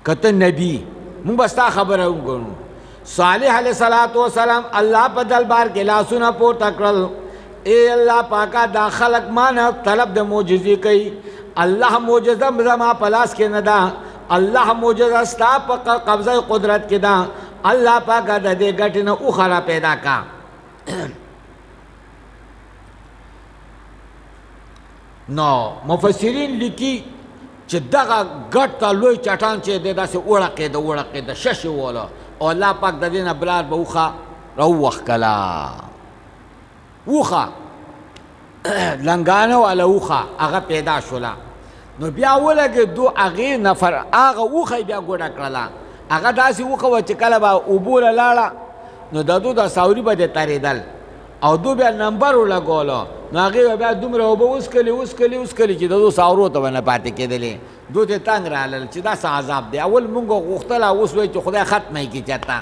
کته نبی مونږ بستا خبره وګورو صالح علیہ الصلوۃ والسلام الله په دربار کې لاسونه پورته کړل اے الله پاکا دا خلق مانا طلب د معجزې کوي الله معجزه زما په لاس کې نه ده الله معجزه ستا په قبضه قدرت کې ده الله پاکا د دې ګټ نه اوخره پیدا کا نو مفسرین لیکي چې دغه ګټ ته لوی چټان چې دی داسې وړقېده ششې وله او الله پاک د دې نه بلار به اوښه راووښکله اوښه لنګانه والا اوښه هغه پیدا شوله نو بیا ولګېدو هغې نفر هغه اوښه بیا ګوډه کړله هغه داسې اوښه وه چې کله به اوبو له لاړه نو د دو د ساوري به دې ترېدل او دو بیا نمبر ولګولو نو هغې به بیا دومره اوبه وڅکلې چې د دو ساورو ته به نه پاتې کېدلې دو ته تنګ رالل چې دا څه عذاب دی اول مونږ غوښتله اوس وایي چې خدای ختمه یې کړي چېرته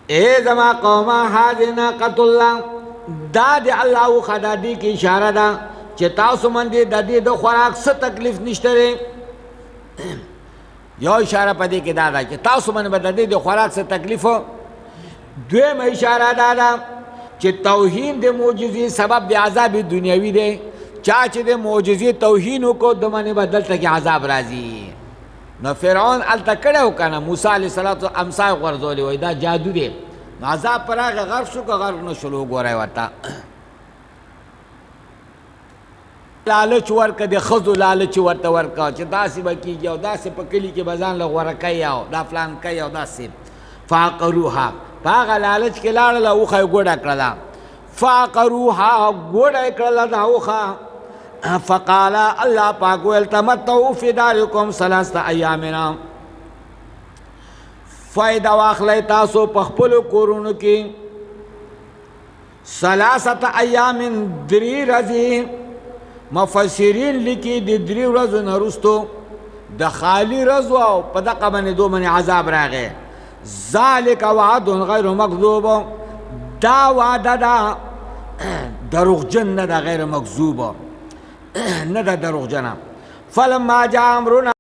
اے زما قوما هذه ناقة الله دا د الله اوښه دا دې کې اشاره ده چې تاسو باندې د دې د خوراک څه تکلیف نشته دی یو اشاره په دې کې دا ده چې تاسو باندې به د دې د خوراک څه تکلیف دویمه اشاره دا ده چې توهین د معجزې سبب د عذاب دنیوي دی چا چې د معجزې توهین وکړو د باندې به دلته کې عذاب راځي نو فرعون هلته کړی و که نه موسی علیه السلام امسا یې غورځولې وایي دا جادو دی نو عذاب پر هغه غرق شو که غرق نه شول وګورئ ورته لالچ ورکه د ښځو لالچ ورته ورکه چې داسې به کېږي او داسې په کلي کې به ځان له غوره کوي او دا فلان کوي او داسې فعقروها په هغه لالچ کې لاړله اوښه یې ګوډه کړله فعقروها ګوډه یې کړله دا اوښه فقال الله پاک ویل تمتعوا فی دارکم ثلاثه ایامنا فایده واخلئ تاسو په خپلو کورونو کې ثلاثه ایام درې ورځې مفسرین لیکي د درې ورځو نه وروستو د خالي ورځو او په دغه باندې دو باندې عذاب راغی ذلک وعد غیر مکذوب دا وعده ده دروغجن نه ده غیر مکذوبه نه ده دروغجنه فلما جاء امرنا